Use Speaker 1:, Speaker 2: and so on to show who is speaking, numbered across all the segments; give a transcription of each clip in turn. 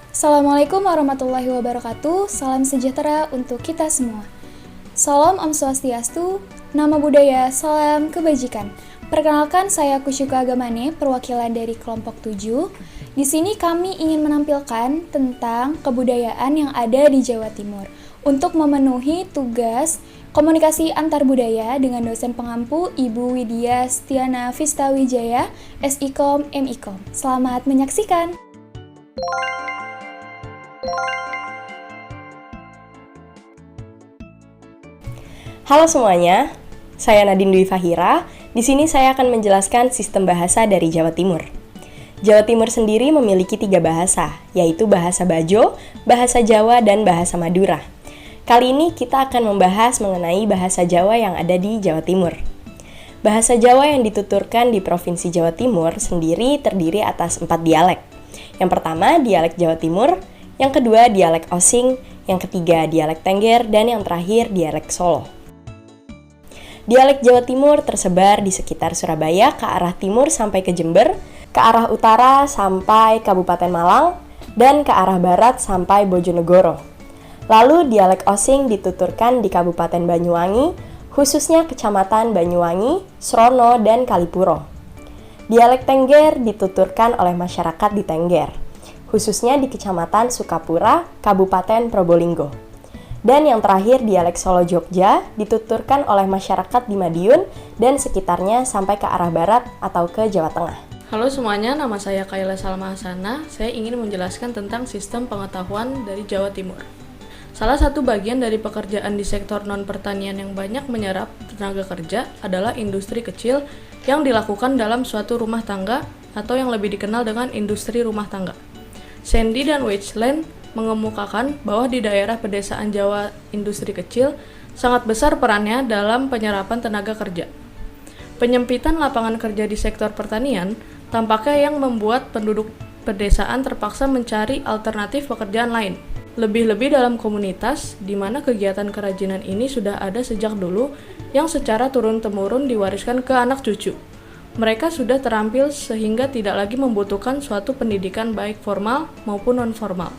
Speaker 1: Assalamualaikum warahmatullahi wabarakatuh. Salam sejahtera untuk kita semua. Salam Om Swastiastu, nama budaya, salam kebajikan. Perkenalkan, saya Kusyuka Agamane, perwakilan dari kelompok 7. Di sini kami ingin menampilkan tentang kebudayaan yang ada di Jawa Timur untuk memenuhi tugas komunikasi antar budaya dengan dosen pengampu Ibu Widya Stiana Vistawijaya, SIKOM, MIKOM. Selamat menyaksikan.
Speaker 2: Halo semuanya, saya Nadine Dwi Fahira. Di sini saya akan menjelaskan sistem bahasa dari Jawa Timur. Jawa Timur sendiri memiliki 3 bahasa, yaitu bahasa Bajo, bahasa Jawa, dan bahasa Madura. Kali ini kita akan membahas mengenai bahasa Jawa yang ada di Jawa Timur. Bahasa Jawa yang dituturkan di Provinsi Jawa Timur sendiri terdiri atas 4 dialek. Yang pertama, dialek Jawa Timur, yang kedua, dialek Osing, yang ketiga, dialek Tengger, dan yang terakhir, dialek Solo. Dialek Jawa Timur tersebar di sekitar Surabaya ke arah timur sampai ke Jember, ke arah utara sampai Kabupaten Malang, dan ke arah barat sampai Bojonegoro. Lalu dialek Osing dituturkan di Kabupaten Banyuwangi, khususnya Kecamatan Banyuwangi, Srono, dan Kalipuro. Dialek Tengger dituturkan oleh masyarakat di Tengger, khususnya di Kecamatan Sukapura, Kabupaten Probolinggo. Dan yang terakhir, dialek Solo Jogja dituturkan oleh masyarakat di Madiun dan sekitarnya sampai ke arah barat atau ke Jawa Tengah.
Speaker 3: Halo semuanya, nama saya Kaila Salma Hasana. Saya ingin menjelaskan tentang sistem pengetahuan dari Jawa Timur. Salah satu bagian dari pekerjaan di sektor non-pertanian yang banyak menyerap tenaga kerja adalah industri kecil yang dilakukan dalam suatu rumah tangga atau yang lebih dikenal dengan industri rumah tangga. Sandy dan Weichland mengemukakan bahwa di daerah pedesaan Jawa industri kecil sangat besar perannya dalam penyerapan tenaga kerja. Penyempitan lapangan kerja di sektor pertanian tampaknya yang membuat penduduk pedesaan terpaksa mencari alternatif pekerjaan lain. Lebih-lebih dalam komunitas di mana kegiatan kerajinan ini sudah ada sejak dulu yang secara turun-temurun diwariskan ke anak cucu. Mereka sudah terampil sehingga tidak lagi membutuhkan suatu pendidikan baik formal maupun non-formal.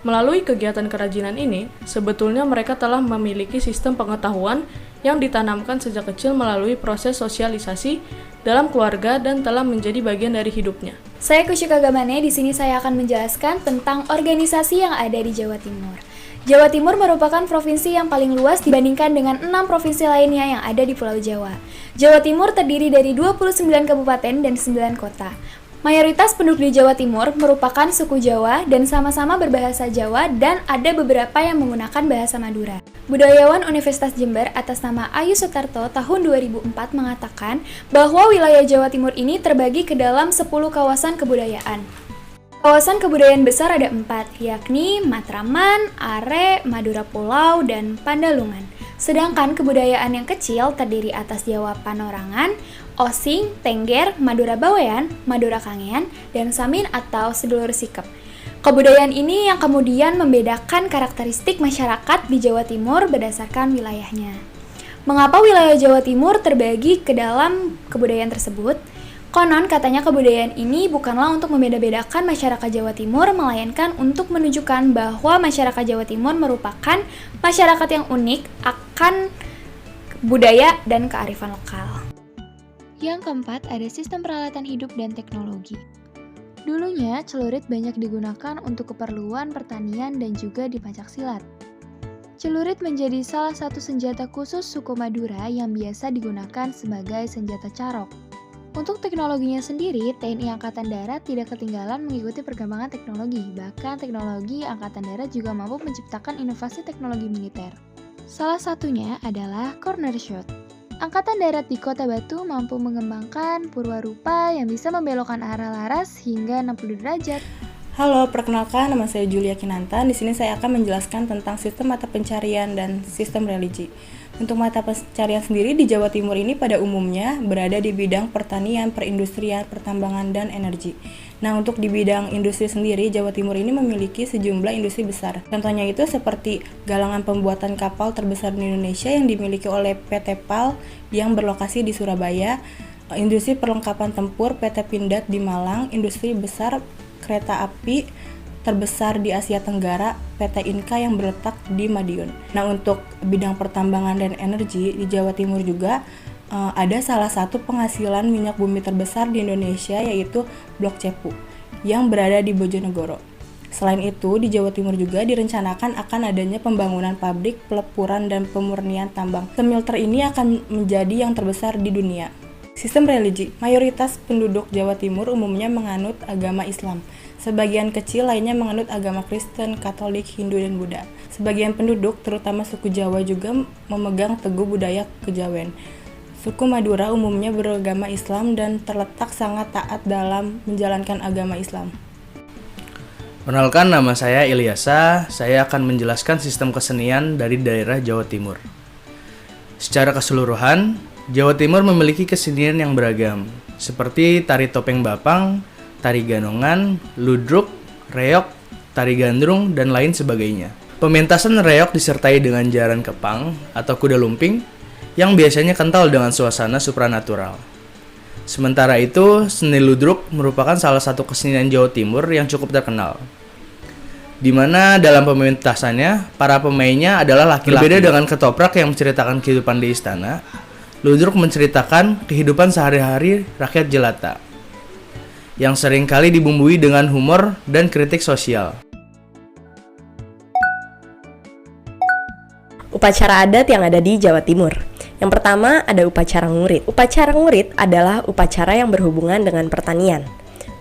Speaker 3: Melalui kegiatan kerajinan ini, sebetulnya mereka telah memiliki sistem pengetahuan yang ditanamkan sejak kecil melalui proses sosialisasi dalam keluarga dan telah menjadi bagian dari hidupnya.
Speaker 1: Saya Kusyuka Agamane, di sini saya akan menjelaskan tentang organisasi yang ada di Jawa Timur. Jawa Timur merupakan provinsi yang paling luas dibandingkan dengan 6 provinsi lainnya yang ada di Pulau Jawa. Jawa Timur terdiri dari 29 kabupaten dan 9 kota. Mayoritas penduduk di Jawa Timur merupakan suku Jawa dan sama-sama berbahasa Jawa dan ada beberapa yang menggunakan bahasa Madura. Budayawan Universitas Jember atas nama Ayu Sutarto tahun 2004 mengatakan bahwa wilayah Jawa Timur ini terbagi ke dalam 10 kawasan kebudayaan. Kawasan kebudayaan besar ada 4, yakni Matraman, Are, Madura Pulau, dan Pandalungan. Sedangkan kebudayaan yang kecil terdiri atas Jawa Panorangan, Osing, Tengger, Madura Bawean, Madura Kangean, dan Samin atau sedulur Sikep. Kebudayaan ini yang kemudian membedakan karakteristik masyarakat di Jawa Timur berdasarkan wilayahnya. Mengapa wilayah Jawa Timur terbagi ke dalam kebudayaan tersebut? Konon katanya kebudayaan ini bukanlah untuk membeda-bedakan masyarakat Jawa Timur, melainkan untuk menunjukkan bahwa masyarakat Jawa Timur merupakan masyarakat yang unik akan budaya dan kearifan lokal.
Speaker 4: Yang keempat, ada sistem peralatan hidup dan teknologi. Dulunya, celurit banyak digunakan untuk keperluan pertanian dan juga di pencaksilat. Celurit menjadi salah satu senjata khusus suku Madura yang biasa digunakan sebagai senjata carok. Untuk teknologinya sendiri, TNI Angkatan Darat tidak ketinggalan mengikuti perkembangan teknologi. Bahkan teknologi Angkatan Darat juga mampu menciptakan inovasi teknologi militer. Salah satunya adalah corner shot. Angkatan Darat di Kota Batu mampu mengembangkan purwarupa yang bisa membelokkan arah laras hingga 60 derajat.
Speaker 5: Halo, perkenalkan nama saya Julia Kinantan. Di sini saya akan menjelaskan tentang sistem mata pencarian dan sistem religi. Untuk mata pencarian sendiri di Jawa Timur ini pada umumnya berada di bidang pertanian, perindustrian, pertambangan, dan energi. Nah, untuk di bidang industri sendiri, Jawa Timur ini memiliki sejumlah industri besar. Contohnya itu seperti galangan pembuatan kapal terbesar di Indonesia yang dimiliki oleh PT PAL yang berlokasi di Surabaya, industri perlengkapan tempur PT Pindad di Malang, industri besar kereta api terbesar di Asia Tenggara, PT Inka yang berletak di Madiun. Nah, untuk bidang pertambangan dan energi di Jawa Timur juga ada salah satu penghasilan minyak bumi terbesar di Indonesia, yaitu Blok Cepu yang berada di Bojonegoro. Selain itu, di Jawa Timur juga direncanakan akan adanya pembangunan pabrik pelepuran dan pemurnian tambang. Smelter ini akan menjadi yang terbesar di dunia. Sistem religi, mayoritas penduduk Jawa Timur umumnya menganut agama Islam. Sebagian kecil lainnya menganut agama Kristen, Katolik, Hindu, dan Buddha. Sebagian penduduk, terutama suku Jawa, juga memegang teguh budaya kejawen. Suku Madura umumnya beragama Islam dan terletak sangat taat dalam menjalankan agama Islam.
Speaker 6: Perkenalkan, nama saya Ilyasa. Saya akan menjelaskan sistem kesenian dari daerah Jawa Timur. Secara keseluruhan, Jawa Timur memiliki kesenian yang beragam, seperti tari topeng Bapang, tari ganongan, ludruk, reok, tari gandrung, dan lain sebagainya. Pementasan reok disertai dengan jaran kepang atau kuda lumping yang biasanya kental dengan suasana supranatural. Sementara itu, seni ludruk merupakan salah satu kesenian Jawa Timur yang cukup terkenal, di mana dalam pementasannya, para pemainnya adalah laki-laki. Berbeda dengan ketoprak yang menceritakan kehidupan di istana, ludruk menceritakan kehidupan sehari-hari rakyat jelata, yang seringkali dibumbui dengan humor dan kritik sosial.
Speaker 2: Upacara adat yang ada di Jawa Timur. Yang pertama ada upacara ngurit. Upacara ngurit adalah upacara yang berhubungan dengan pertanian.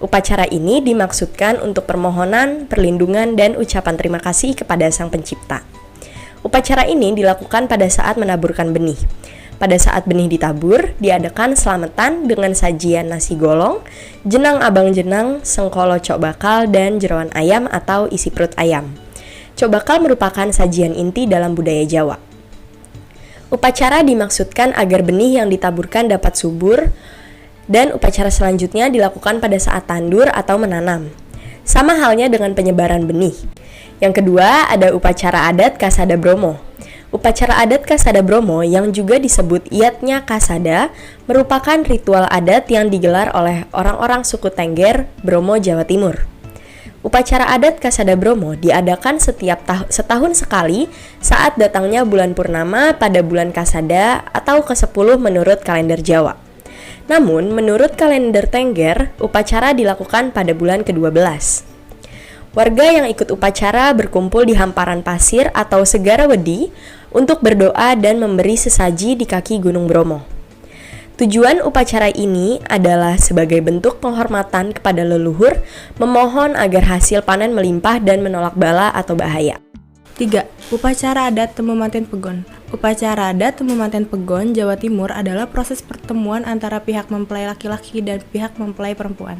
Speaker 2: Upacara ini dimaksudkan untuk permohonan, perlindungan, dan ucapan terima kasih kepada Sang Pencipta. Upacara ini dilakukan pada saat menaburkan benih. Pada saat benih ditabur, diadakan selamatan dengan sajian nasi golong, jenang abang jenang, sengkolo cok bakal, dan jerawan ayam atau isi perut ayam. Cok bakal merupakan sajian inti dalam budaya Jawa. Upacara dimaksudkan agar benih yang ditaburkan dapat subur, dan upacara selanjutnya dilakukan pada saat tandur atau menanam. Sama halnya dengan penyebaran benih. Yang kedua ada upacara adat Kasada Bromo. Upacara adat Kasada Bromo yang juga disebut Iatnya Kasada merupakan ritual adat yang digelar oleh orang-orang suku Tengger, Bromo, Jawa Timur. Upacara adat Kasada Bromo diadakan setiap setahun sekali saat datangnya bulan purnama pada bulan Kasada atau ke-10 menurut kalender Jawa. Namun, menurut kalender Tengger, upacara dilakukan pada bulan ke-12. Warga yang ikut upacara berkumpul di hamparan pasir atau Segara Wedi untuk berdoa dan memberi sesaji di kaki Gunung Bromo. Tujuan upacara ini adalah sebagai bentuk penghormatan kepada leluhur, memohon agar hasil panen melimpah dan menolak bala atau bahaya.
Speaker 5: 3. Upacara adat Temu Manten Pegon. Upacara adat Temu Manten Pegon Jawa Timur adalah proses pertemuan antara pihak mempelai laki-laki dan pihak mempelai perempuan.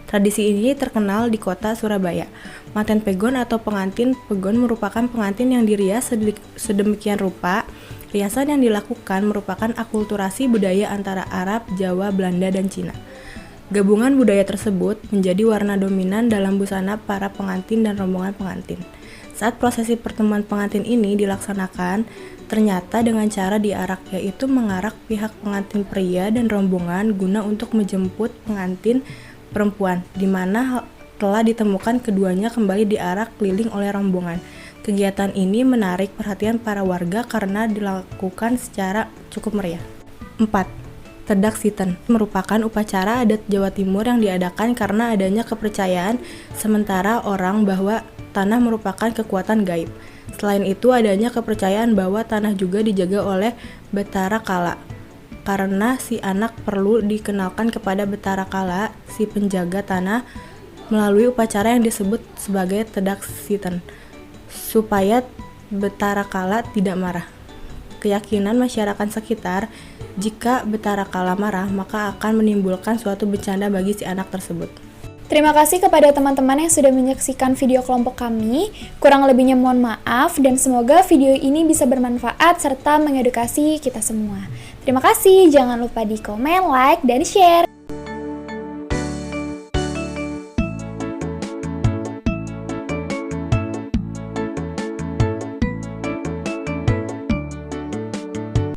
Speaker 5: Tradisi ini terkenal di kota Surabaya. Manten Pegon atau pengantin pegon merupakan pengantin yang dirias sedemikian rupa. Riasan yang dilakukan merupakan akulturasi budaya antara Arab, Jawa, Belanda, dan Cina. Gabungan budaya tersebut menjadi warna dominan dalam busana para pengantin dan rombongan pengantin. Saat prosesi pertemuan pengantin ini dilaksanakan, ternyata dengan cara diarak, yaitu mengarak pihak pengantin pria dan rombongan guna untuk menjemput pengantin perempuan, di mana telah ditemukan keduanya kembali diarak keliling oleh rombongan. Kegiatan ini menarik perhatian para warga karena dilakukan secara cukup meriah. 4. Tedak Siten merupakan upacara adat Jawa Timur yang diadakan karena adanya kepercayaan sementara orang bahwa tanah merupakan kekuatan gaib. Selain itu adanya kepercayaan bahwa tanah juga dijaga oleh Betara Kala. Karena si anak perlu dikenalkan kepada Betara Kala, si penjaga tanah, melalui upacara yang disebut sebagai Tedak Siten, supaya Betara Kala tidak marah. Keyakinan masyarakat sekitar, jika Betara Kala marah, maka akan menimbulkan suatu bencana bagi si anak tersebut.
Speaker 1: Terima kasih kepada teman-teman yang sudah menyaksikan video kelompok kami. Kurang lebihnya mohon maaf dan semoga video ini bisa bermanfaat serta mengedukasi kita semua. Terima kasih, jangan lupa di komen, like, dan share.